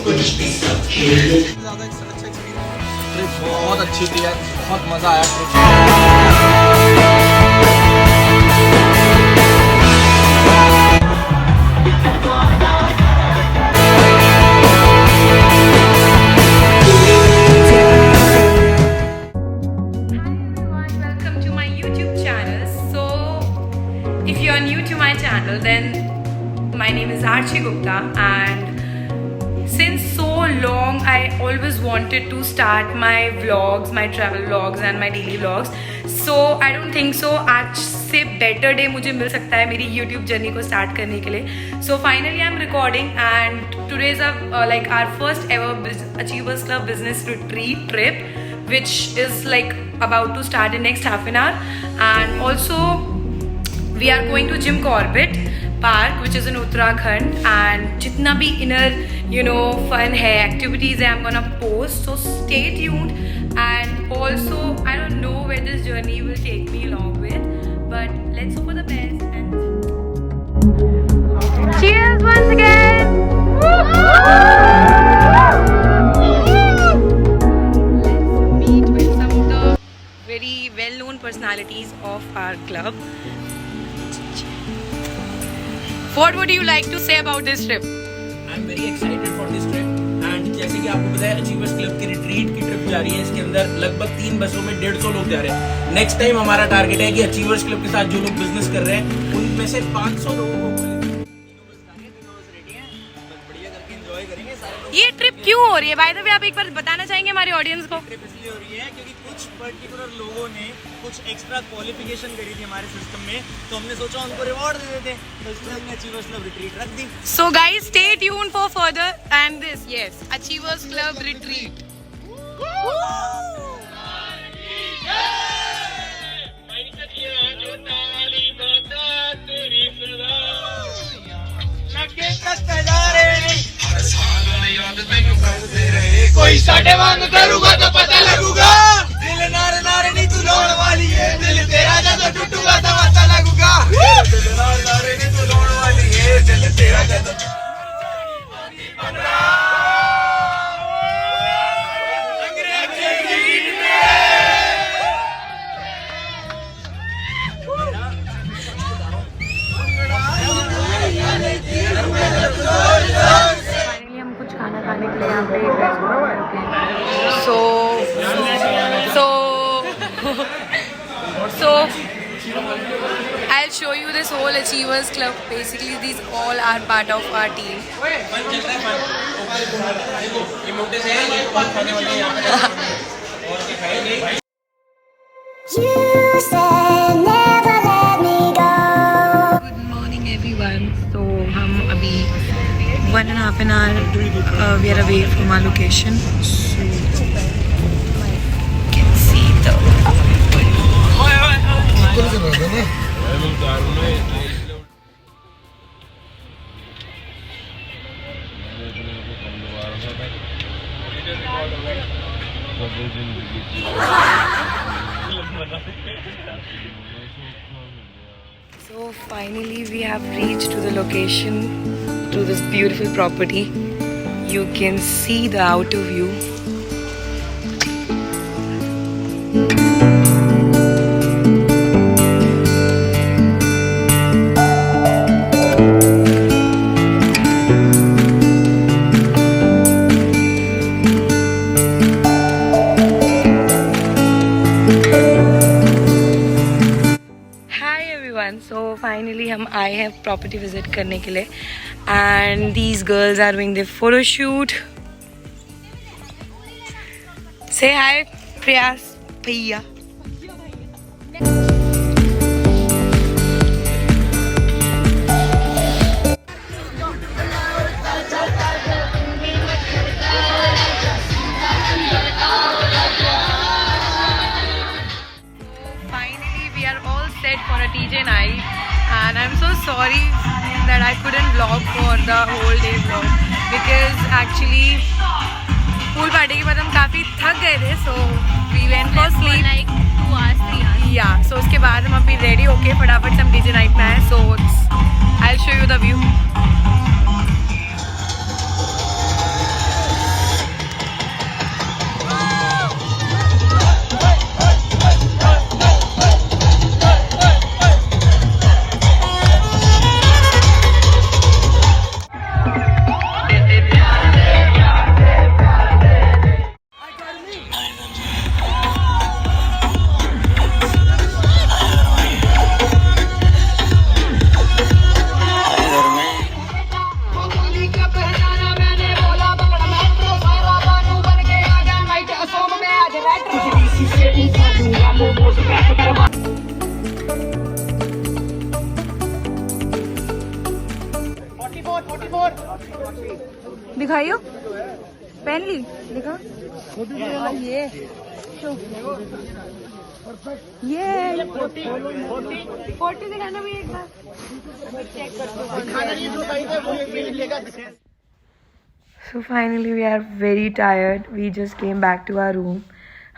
ज़्यादा अच्छा experience, trip बहुत अच्छी थी यार, बहुत मज़ा आया trip. If you are new to my channel, then my name is Archie Gupta, and since so long I always wanted to start my vlogs, my travel vlogs and my daily vlogs. So I don't think so आज से better day मुझे मिल सकता है मेरी YouTube journey को start करने के लिए. So finally I'm recording, and today is like our first ever Achievers Club business retreat trip, which is like about to start in next half an hour. And also we are going to Jim Corbett Park, which is in Uttarakhand, and jitna bhi inner fun hai, activities hai, I'm gonna post, so stay tuned. And also I don't know where this journey will take me along with, but let's hope for the best. And cheers once again. Let's meet with some of the very well-known personalities of our club. What would you like to say about this trip? I'm very excited for this trip, and जैसे कि आपको पता है achievers club की retreat की trip जा रही है। इसके अंदर लगभग 3 बसों में 150 लोग जा रहे हैं। नेक्स्ट टाइम हमारा टारगेट है कि अचीवर्स क्लब के साथ जो लोग बिजनेस कर रहे हैं उनमें से 500 लोगों को ये ट्रिप क्यों हो रही है? बाय द वे आप एक बार बताना चाहेंगे हमारे ऑडियंस को? ट्रिप इसलिए हो रही है क्योंकि कुछ पर्टिकुलर लोगों ने कुछ एक्स्ट्रा क्वालिफिकेशन करी थी हमारे सिस्टम में, तो हमने सोचा उनको रिवॉर्ड दे देते, तो इसलिए हमने अचीवर्स क्लब रिट्रीट रख दी। So guys, stay tuned for further and this, yes, Achievers Club retreat. कोई साढ़े वांग करूँगा तो पता लगूगा, दिल नारे नारे नहीं तू लोड़ वाली है, दिल तेरा जब टूटूगा तो पता लगूगा, दिल नारे नारे नहीं तू लोड़ वाली है, दिल तेरा जब खाना खाने के लिए यहाँ पे एक रेस्टोरेंट में रुके हैं. So I'll show you this whole Achievers Club. Basically these all are part of our team. Good morning everyone. So हम अभी 1.5 hour we are away from our location, so you can see the So finally we have reached to the location, to this beautiful property. You can see the outer view. So finally हम आए हैं property visit करने के लिए, and these girls are doing their photo shoot. Say hi, Priyas भैया. For a TJ night, and I'm so sorry that I couldn't vlog for the whole day vlog, because actually pool party के बाद हम काफ़ी थक गए थे, so we went for sleep like 2 hours 3 hours. Yeah, so उसके बाद हम अभी ready होके फटाफट से हम TJ night में आए. So I'll show you the view. दिखाइयो पहन ली दिखा और ये ये 40 दिखाना भी एक बार So finally we are very tired. We just came back to our room.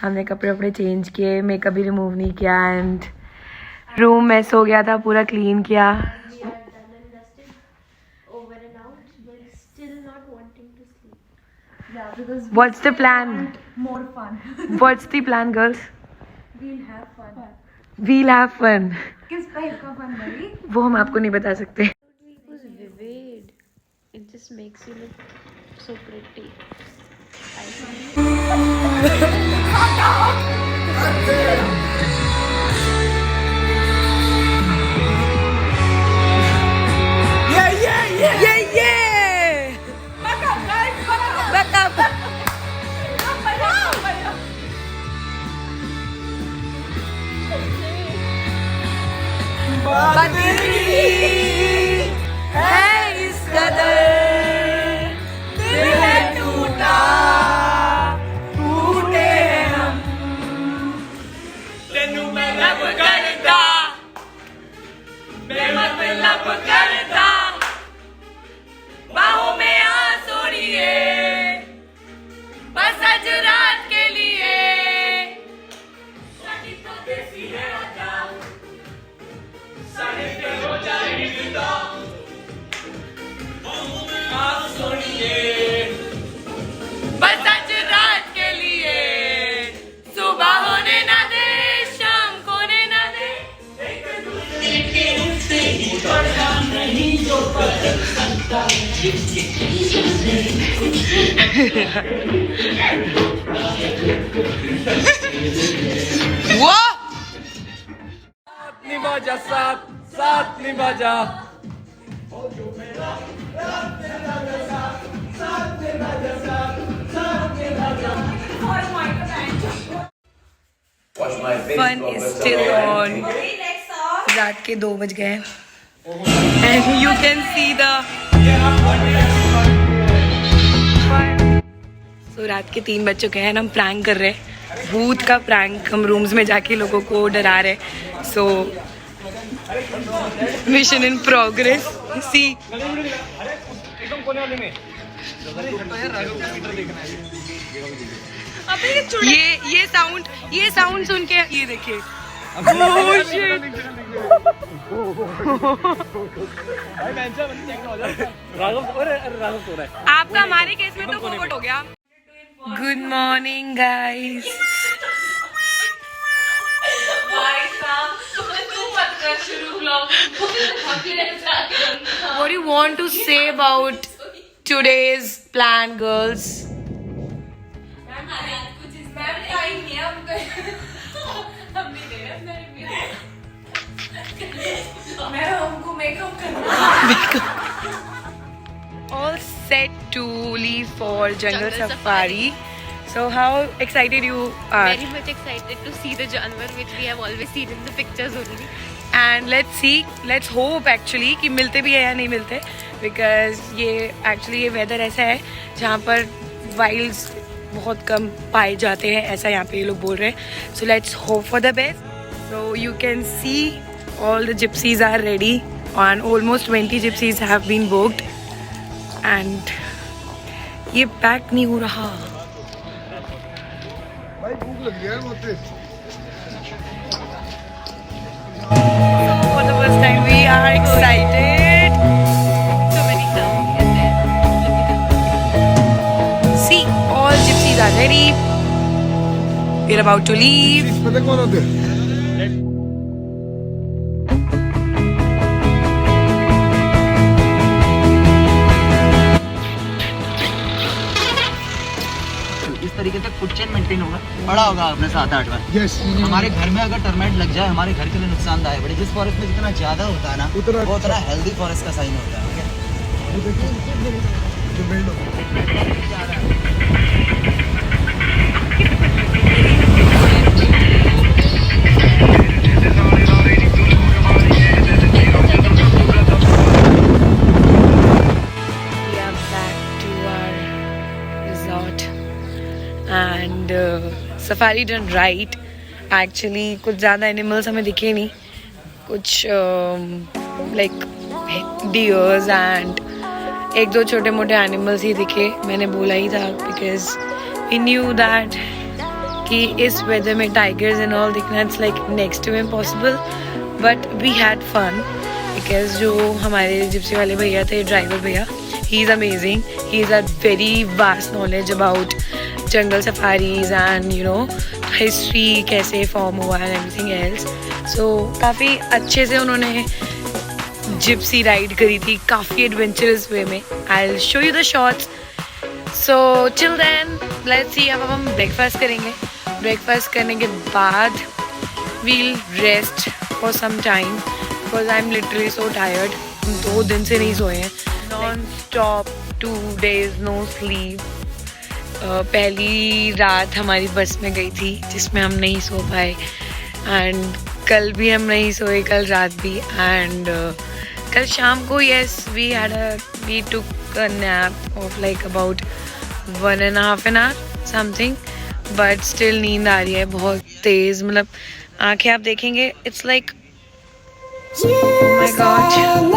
हमने कपड़े वपड़े चेंज किए, मेकअप भी रिमूव नहीं किया एंड रूम मैस हो गया था, पूरा क्लीन किया. What's the plan? More fun. What's the plan, girls? We'll have fun. We'll have fun. किस टाइप का fun भाई? वो हम आपको नहीं बता सकते. It was vivid. It just makes you look so pretty. साथ निभा जा. Fun is still on. रात के 2 बज गए and you can see the so रात के 3 बज चुके हैं. हम प्रैंक कर रहे हैं, भूत का प्रैंक. हम रूम्स में जाके लोगों को डरा रहे. So mission in progress. सी ये साउंड सुन के ये देखिए. आपका हमारे केस में तो फॉरवर्ड हो गया. Good morning guys. What do you want to say about today's plan, girls? All set to leave for jungle safari. So how excited you are? Very much excited to see the जानवर which we have always seen in the pictures only. And let's hope actually कि मिलते भी है या नहीं मिलते, because ये weather ऐसा है जहाँ पर वाइल्ड्स बहुत कम पाए जाते हैं, ऐसा यहाँ पे ये लोग बोल रहे हैं. So let's hope for the best. So you can see all the gypsies are ready and almost 20 gypsies have been booked and ये पैक नहीं हो रहा. For the first time we are excited. So many clowns in there. See, all gypsies are ready. We're about to leave. इस तरीके से food chain maintain होगा, बड़ा होगा अपने 7-8 बार. यस. हमारे घर में अगर टर्माइट लग जाए हमारे घर के लिए नुकसानदायक है. जिस फॉरेस्ट में जितना ज्यादा होता है ना वो उतना हेल्दी फॉरेस्ट का साइन होता है. Safari done right actually. कुछ ज़्यादा एनिमल्स हमें दिखे नहीं, कुछ लाइक डियर्स एंड एक दो छोटे मोटे एनिमल्स ही दिखे। मैंने बोला ही था बिकॉज वी न्यू दैट कि इस वेदर में टाइगर्स एंड ऑल दिखना it's like next to impossible, but we had fun because जो हमारे जिप्सी वाले भैया थे, ड्राइवर भैया, he is amazing, he is a very vast knowledge about jungle safaris and you know history कैसे form हुआ and everything else. So काफ़ी अच्छे से उन्होंने जिप्सी राइड करी थी, काफ़ी एडवेंचरस वे में। I will show you the shots. So till then let's see, अब हम ब्रेकफास्ट करेंगे। ब्रेकफास्ट करने के बाद we'll rest for some time because I am literally so tired. हम 2 दिन से नहीं सोए हैं, non stop 2 days no sleep. पहली रात हमारी बस में गई थी जिसमें हम नहीं सो पाए एंड कल भी हम नहीं सोए, कल रात भी। एंड कल शाम को we took a nap of like about 1.5 hour something, but still नींद आ रही है बहुत तेज। मतलब आंखें आप देखेंगे it's like my god.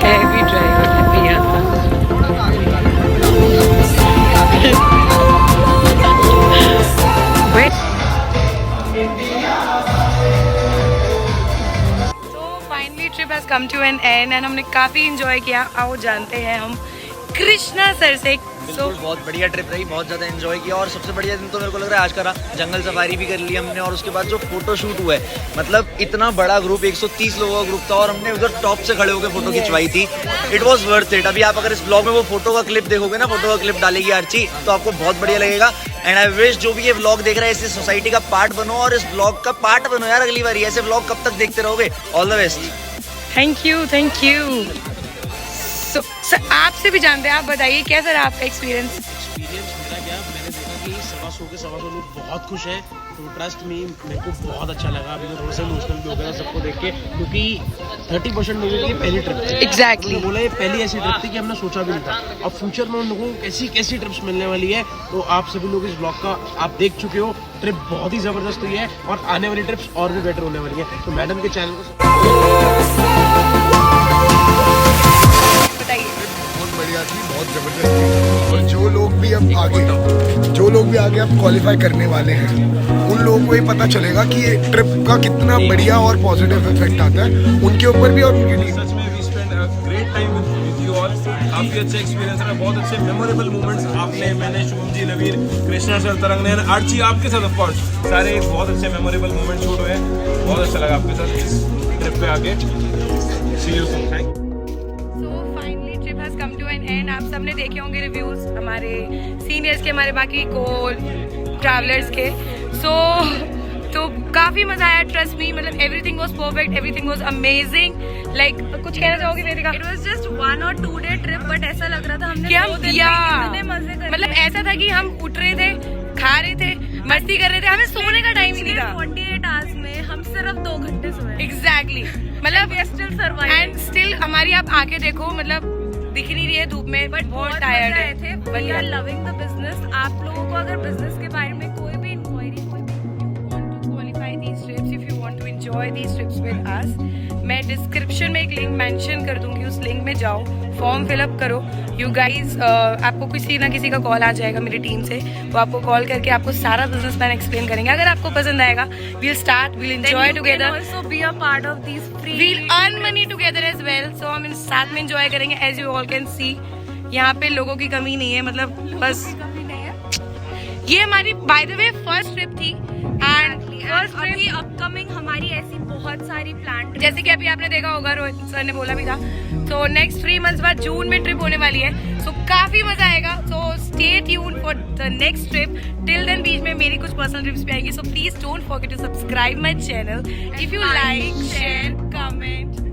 Heavy driver है भैया। Finally trip has come to an end and हमने काफ़ी इंजॉय किया। आओ जानते हैं हम कृष्णा सर से। बिल्कुल, बहुत बढ़िया ट्रिप रही, बहुत ज़्यादा एंजॉय किया। और सबसे बढ़िया दिन तो मेरे को लग रहा है आज का रहा। जंगल सफारी भी कर ली हमने और उसके बाद जो फोटो शूट हुआ है, मतलब इतना बड़ा ग्रुप, 130 लोगों का ग्रुप था और हमने उधर टॉप से खड़े होकर फोटो खिंचवाई थी। It was worth it. अभी आप अगर इस ब्लॉग में वो फोटो का क्लिप देखोगे ना, फोटो का क्लिप डालेगी आर्ची, तो आपको बहुत बढ़िया लगेगा। एंड आई विश जो भी ये व्लॉग देख रहा है इस सोसाइटी का पार्ट बनो और इस ब्लॉग का पार्ट बनो यार अगली बार। ऐसे व्लॉग कब तक देखते रहोगे? All the best. Thank you, thank you. Sir आपसे भी जानते हैं, आप बताइए कैसा रहा आपका एक्सपीरियंस? एक्सपीरियंस मेरा क्या, मैंने देखा कि 125 लोग बहुत खुश हैं, तो ट्रस्ट मी मेरे को बहुत अच्छा लगा। अभी तो थोड़ा सा इमोशनल भी हो गया सबको देख के, क्योंकि 30% लोगों की पहली ट्रिप थी। एग्जैक्टली बोला ये पहली ऐसी ट्रिप थी कि हमने सोचा भी नहीं था। अब फ्यूचर में उन लोगों को कैसी कैसी ट्रिप्स मिलने वाली है, तो आप सभी लोग इस ब्लॉग का आप देख चुके हो। ट्रिप बहुत ही ज़बरदस्त हुई है और आने वाली ट्रिप्स और भी बेटर होने वाली है। तो मैडम के चैनल को बहुत बढ़िया थी, बहुत जबरदस्त थी। और जो लोग भी आगे अब क्वालिफाई करने वाले हैं, उन लोगों को ये पता चलेगा कि ये ट्रिप का कितना बढ़िया और पॉजिटिव इफेक्ट आता है उनके ऊपर भी और उनके लिए। सच में we spend a great time with you all. काफी अच्छा एक्सपीरियंस रहा, बहुत अच्छे मेमोरेबल मोमेंट्स आपने, मैंने, शुभम जी, नवीर, कृष्णा सर, तरंग ने, आर्ची आपके साथ ऑफ कोर्स सारे बहुत अच्छे मेमोरेबल मोमेंट शूट हुए। बहुत अच्छा लगा आपके साथ इस ट्रिप पे आके। See you soon. Thank you. Come to an end. आप सबने देखे होंगे रिव्यूज हमारे सीनियर्स के, हमारे बाकी को ट्रैवलर्स के। तो काफ़ी मज़ा आया, ट्रस्ट मी। मतलब everything was perfect, everything was amazing. Like कुछ कहना चाहोगे वेदिका? It was just 1 or 2 day trip, but ऐसा लग रहा था हमने क्या 2 दिन किया, में इतने मजे कर मतलब ऐसा था कि हम उठ रहे थे, खा रहे थे, मस्ती कर रहे थे, हमें सोने का टाइम ही नहीं था। 48 hours में हम सिर्फ 2 घंटे सोए। एग्जैक्टली, मतलब We are still surviving. And still हमारी आप आंखें देखो, मतलब दिख नहीं रही है धूप में, बट बहुत टायर्ड मजे आए थे। है। We are loving the business. आप लोगों को अगर बिजनेस के बारे में कोई भी inquiry, qualify these trips, if you want to enjoy these trips with us, मैं डिस्क्रिप्शन में एक लिंक मेंशन कर दूंगी, उस लिंक में जाओ, फॉर्म फिलअप करो। यू गाइज, आपको किसी ना किसी का कॉल आ जाएगा मेरी टीम से, वो आपको कॉल करके आपको सारा बिजनेस प्लान एक्सप्लेन करेंगे। अगर आपको पसंद आएगा, we'll start, we'll enjoy together, also be a part of these free. We'll earn money together as well. So हम साथ में एंजॉय करेंगे। As you all can see, यहाँ पे लोगों की कमी नहीं है, मतलब बस ये हमारी by the way first trip थी एंड अभी अपकमिंग हमारी ऐसी बहुत सारी प्लान, जैसे कि अभी आपने देखा होगा, रोहित सर ने बोला भी था, तो नेक्स्ट 3 months बाद जून में ट्रिप होने वाली है। सो काफी मजा आएगा। So stay tune for the next trip. Till then बीच में मेरी कुछ पर्सनल ट्रिप्स भी आएंगी। So please don't forget to subscribe my channel. If you like, share, comment